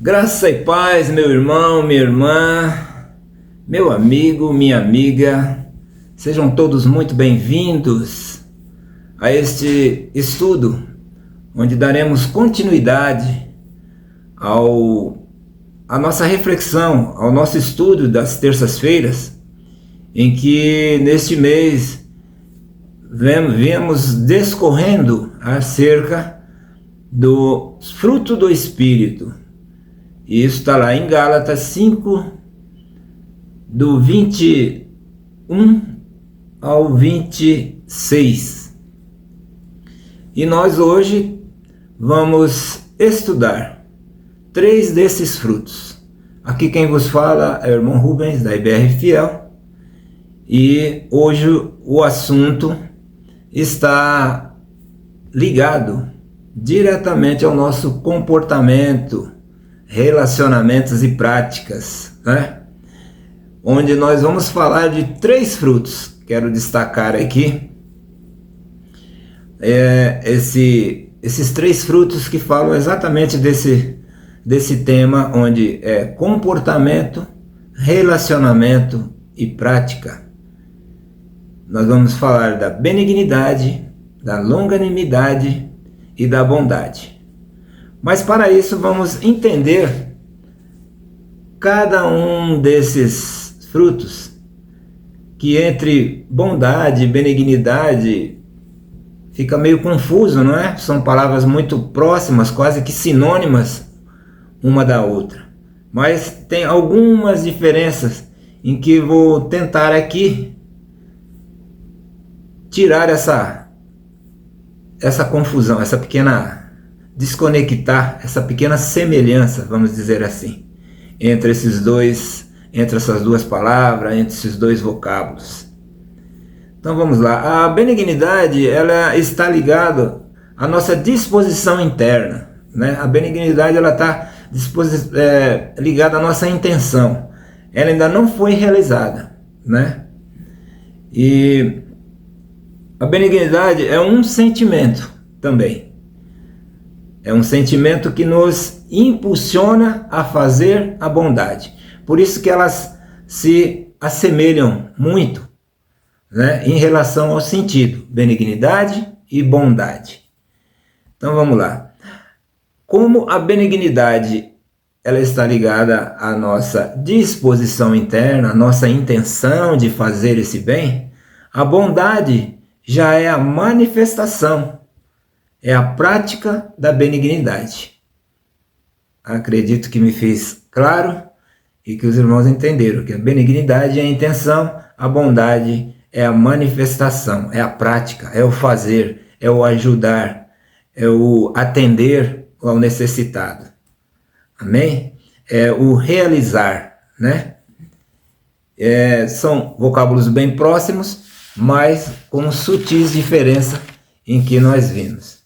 Graça e paz, meu irmão, minha irmã, meu amigo, minha amiga, sejam todos muito bem-vindos a este estudo, onde daremos continuidade à nossa reflexão, ao nosso estudo das terças-feiras, em que neste mês viemos discorrendo acerca do fruto do Espírito. E isso está lá em Gálatas 5, do 21 ao 26. E nós hoje vamos estudar 3 desses frutos. Aqui quem vos fala é o irmão Rubens, da IBR Fiel. E hoje o assunto está ligado diretamente ao nosso comportamento, relacionamentos e práticas, né? Onde nós vamos falar de 3 frutos. Quero destacar aqui esses 3 frutos que falam exatamente desse tema, onde é comportamento, relacionamento e prática. Nós vamos falar da benignidade, da longanimidade e da bondade. Mas para isso vamos entender cada um desses frutos, que entre bondade e benignidade fica meio confuso, não é? São palavras muito próximas, quase que sinônimas uma da outra. Mas tem algumas diferenças em que vou tentar aqui tirar essa confusão, desconectar essa pequena semelhança, vamos dizer assim, entre essas duas palavras, entre esses 2 vocábulos. Então vamos lá. A benignidade, ela está ligada à nossa disposição interna, né? A benignidade, ela está ligada à nossa intenção. Ela ainda não foi realizada, né? E a benignidade é um sentimento também. É um sentimento que nos impulsiona a fazer a bondade. Por isso que elas se assemelham muito, né, em relação ao sentido, benignidade e bondade. Então vamos lá. Como a benignidade ela está ligada à nossa disposição interna, à nossa intenção de fazer esse bem, a bondade já é a manifestação, é a prática da benignidade. Acredito que me fiz claro e que os irmãos entenderam que a benignidade é a intenção, a bondade é a manifestação, é a prática, é o fazer, é o ajudar, é o atender ao necessitado. Amém? É o realizar, né? São vocábulos bem próximos, mas com sutis diferença em que nós vimos.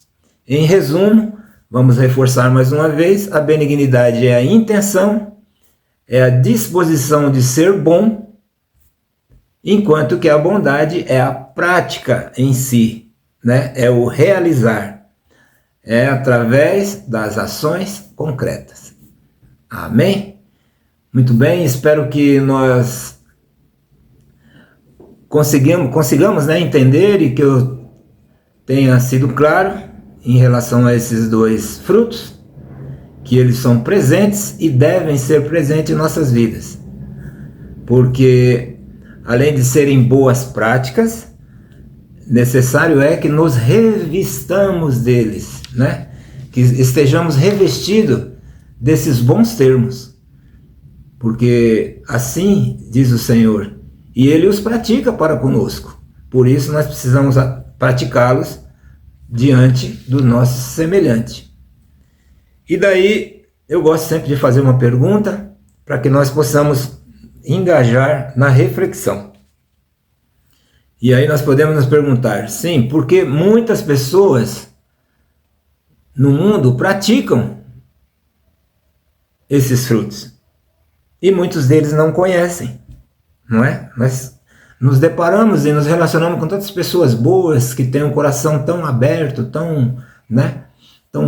Em resumo, vamos reforçar mais uma vez: a benignidade é a intenção, é a disposição de ser bom, enquanto que a bondade é a prática em si, né? É o realizar, é através das ações concretas. Amém? Muito bem, espero que nós consigamos, né, entender e que eu tenha sido claro em relação a esses 2 frutos, que eles são presentes e devem ser presentes em nossas vidas. Porque, além de serem boas práticas, necessário é que nos revistamos deles, né? Que estejamos revestidos desses bons termos. Porque assim diz o Senhor, e Ele os pratica para conosco. Por isso nós precisamos praticá-los diante do nosso semelhante. E daí eu gosto sempre de fazer uma pergunta para que nós possamos engajar na reflexão. E aí nós podemos nos perguntar, sim, porque muitas pessoas no mundo praticam esses frutos e muitos deles não conhecem, não é? Nós nos deparamos e nos relacionamos com tantas pessoas boas que têm um coração tão aberto, tão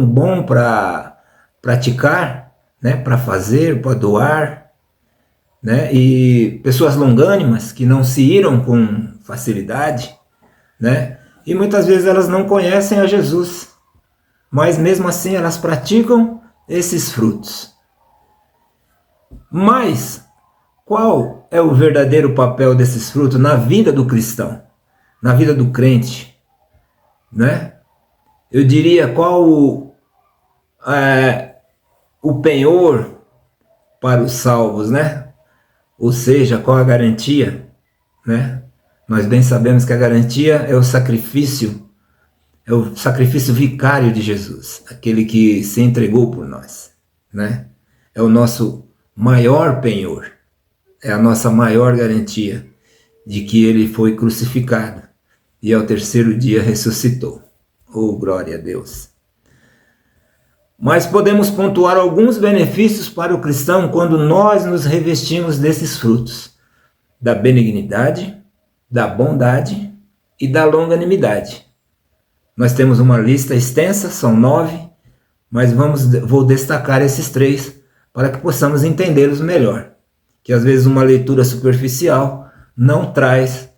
bom para praticar, né, para fazer, para doar, né, e pessoas longânimas que não se iram com facilidade, né, e muitas vezes elas não conhecem a Jesus, mas mesmo assim elas praticam esses frutos. Mas qual é o verdadeiro papel desses frutos na vida do cristão, na vida do crente, né? Eu diria qual o penhor para os salvos, né? Ou seja, qual a garantia, né? Nós bem sabemos que a garantia é o sacrifício vicário de Jesus, aquele que se entregou por nós, né? É o nosso maior penhor, é a nossa maior garantia de que ele foi crucificado e ao terceiro dia ressuscitou. Oh, glória a Deus! Mas podemos pontuar alguns benefícios para o cristão quando nós nos revestimos desses frutos, da benignidade, da bondade e da longanimidade. Nós temos uma lista extensa, são 9, mas vou destacar esses 3 para que possamos entendê-los melhor. Que às vezes uma leitura superficial não traz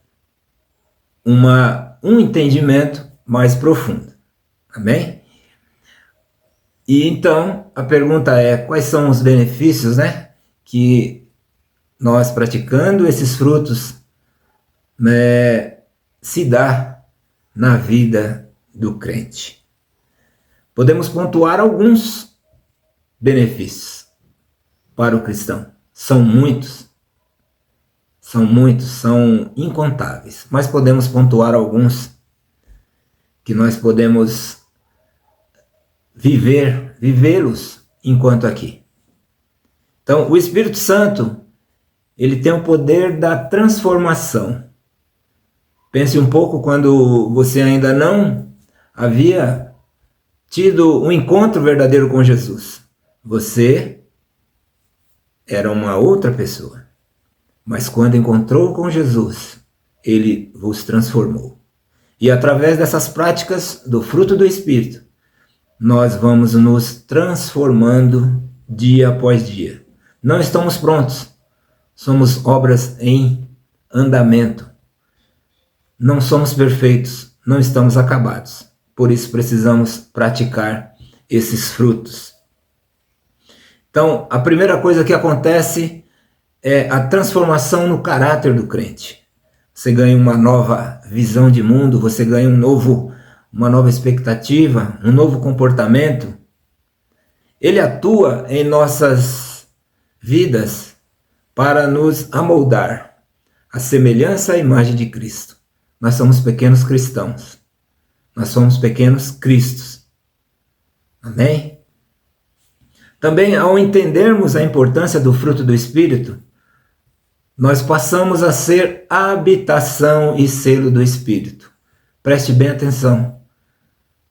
um entendimento mais profundo. Amém? E então a pergunta é: quais são os benefícios, né, que nós praticando esses frutos, né, se dá na vida do crente? Podemos pontuar alguns benefícios para o cristão. São muitos, são incontáveis, mas podemos pontuar alguns que nós podemos vivê-los enquanto aqui. Então, o Espírito Santo, ele tem o poder da transformação. Pense um pouco quando você ainda não havia tido um encontro verdadeiro com Jesus. Você era uma outra pessoa, mas quando encontrou com Jesus, ele vos transformou. E através dessas práticas do fruto do Espírito, nós vamos nos transformando dia após dia. Não estamos prontos, somos obras em andamento. Não somos perfeitos, não estamos acabados. Por isso precisamos praticar esses frutos. Então, a primeira coisa que acontece é a transformação no caráter do crente. Você ganha uma nova visão de mundo, você ganha uma nova expectativa, um novo comportamento. Ele atua em nossas vidas para nos amoldar à semelhança à imagem de Cristo. Nós somos pequenos cristãos. Nós somos pequenos cristos. Amém? Também, ao entendermos a importância do fruto do Espírito, nós passamos a ser a habitação e selo do Espírito. Preste bem atenção.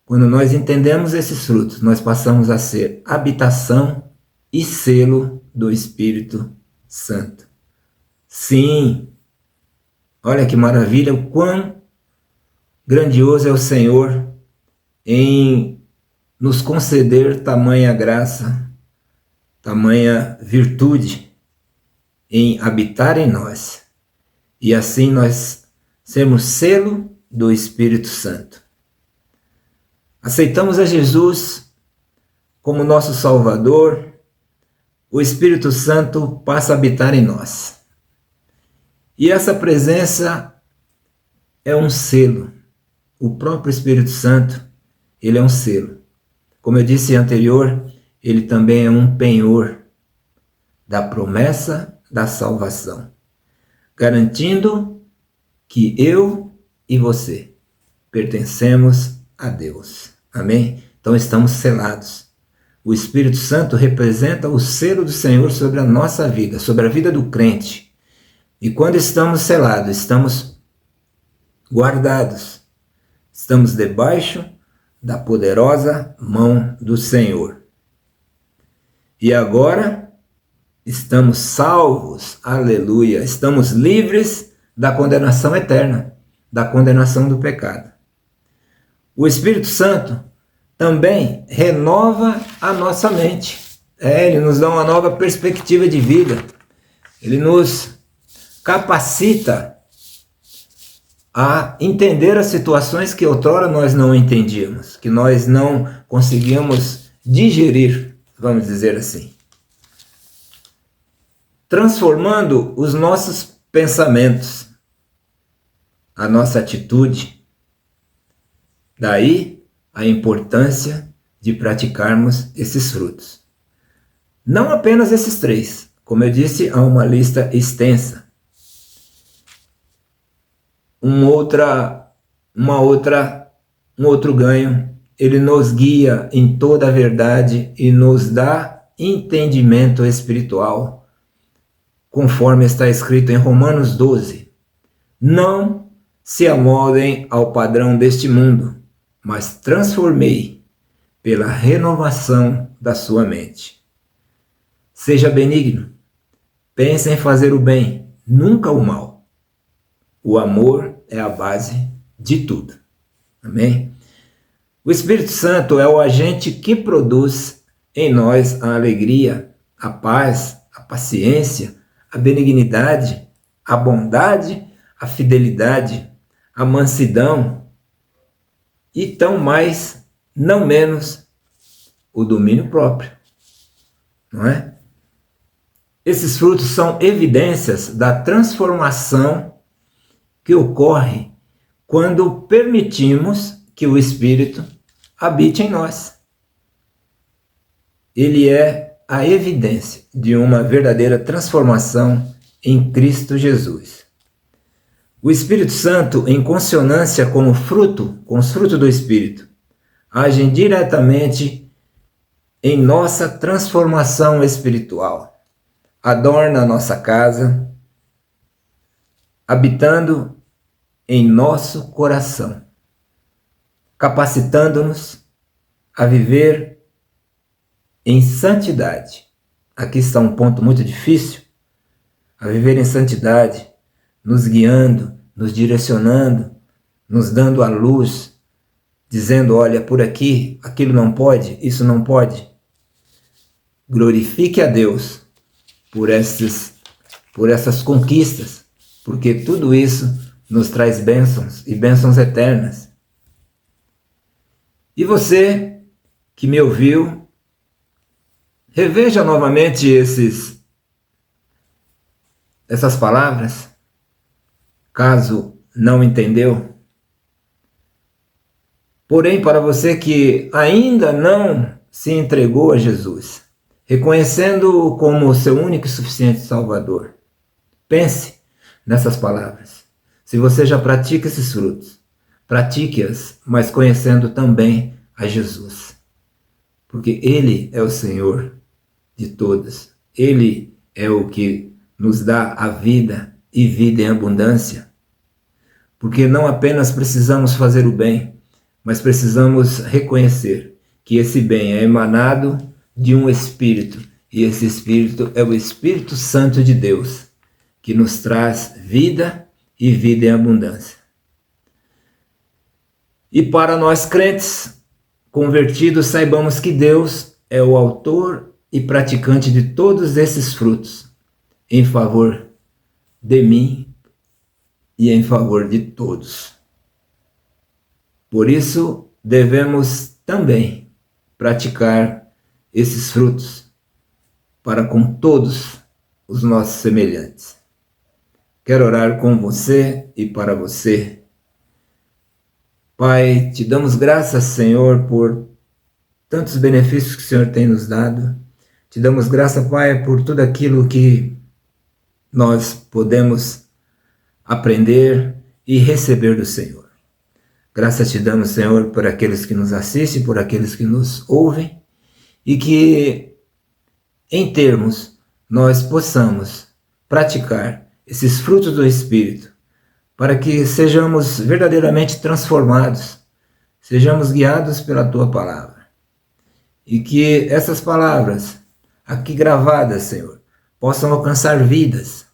Quando nós entendemos esses frutos, nós passamos a ser habitação e selo do Espírito Santo. Sim, olha que maravilha, o quão grandioso é o Senhor em nos conceder tamanha graça, tamanha virtude em habitar em nós. E assim nós sermos selo do Espírito Santo. Aceitamos a Jesus como nosso Salvador, o Espírito Santo passa a habitar em nós. E essa presença é um selo. O próprio Espírito Santo, ele é um selo. Como eu disse anterior, ele também é um penhor da promessa da salvação, garantindo que eu e você pertencemos a Deus. Amém? Então estamos selados. O Espírito Santo representa o selo do Senhor sobre a nossa vida, sobre a vida do crente. E quando estamos selados, estamos guardados, estamos debaixo da poderosa mão do Senhor. E agora estamos salvos, aleluia, estamos livres da condenação eterna, da condenação do pecado. O Espírito Santo também renova a nossa mente. Ele nos dá uma nova perspectiva de vida. Ele nos capacita a entender as situações que outrora nós não entendíamos, que nós não conseguíamos digerir, vamos dizer assim. Transformando os nossos pensamentos, a nossa atitude. Daí a importância de praticarmos esses frutos. Não apenas esses 3, como eu disse, há uma lista extensa. Um outro ganho, ele nos guia em toda a verdade e nos dá entendimento espiritual, conforme está escrito em Romanos 12. Não se amoldem ao padrão deste mundo, mas transformei pela renovação da sua mente. Seja benigno, pense em fazer o bem, nunca o mal. O amor é a base de tudo. Amém? O Espírito Santo é o agente que produz em nós a alegria, a paz, a paciência, a benignidade, a bondade, a fidelidade, a mansidão e tão mais, não menos, o domínio próprio. Não é? Esses frutos são evidências da transformação que ocorre quando permitimos que o Espírito habite em nós. Ele é a evidência de uma verdadeira transformação em Cristo Jesus. O Espírito Santo, em consonância com os frutos do Espírito, agem diretamente em nossa transformação espiritual. Adorna a nossa casa, habitando em nosso coração, capacitando-nos a viver em santidade. Aqui está um ponto muito difícil, a viver em santidade, nos guiando, nos direcionando, nos dando a luz, dizendo, olha, por aqui, aquilo não pode, isso não pode. Glorifique a Deus por essas conquistas, porque tudo isso nos traz bênçãos e bênçãos eternas. E você que me ouviu, reveja novamente essas palavras, caso não entendeu. Porém, para você que ainda não se entregou a Jesus, reconhecendo-o como seu único e suficiente Salvador, pense nessas palavras. Se você já pratica esses frutos, pratique-as, mas conhecendo também a Jesus. Porque Ele é o Senhor de todas. Ele é o que nos dá a vida e vida em abundância. Porque não apenas precisamos fazer o bem, mas precisamos reconhecer que esse bem é emanado de um Espírito, e esse Espírito é o Espírito Santo de Deus, que nos traz vida e vida em abundância. E para nós crentes convertidos, saibamos que Deus é o autor e praticante de todos esses frutos, em favor de mim e em favor de todos. Por isso, devemos também praticar esses frutos para com todos os nossos semelhantes. Quero orar com você e para você. Pai, te damos graças, Senhor, por tantos benefícios que o Senhor tem nos dado. Te damos graça, Pai, por tudo aquilo que nós podemos aprender e receber do Senhor. Graças te damos, Senhor, por aqueles que nos assistem, por aqueles que nos ouvem, e que, em termos, nós possamos praticar esses frutos do Espírito, para que sejamos verdadeiramente transformados, sejamos guiados pela Tua Palavra. E que essas palavras, aqui gravadas, Senhor, possam alcançar vidas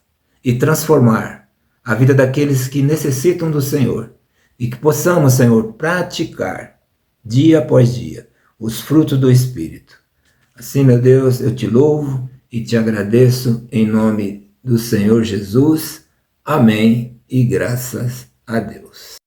e transformar a vida daqueles que necessitam do Senhor. E que possamos, Senhor, praticar, dia após dia, os frutos do Espírito. Assim, meu Deus, eu te louvo e te agradeço em nome do Senhor Jesus. Amém e graças a Deus.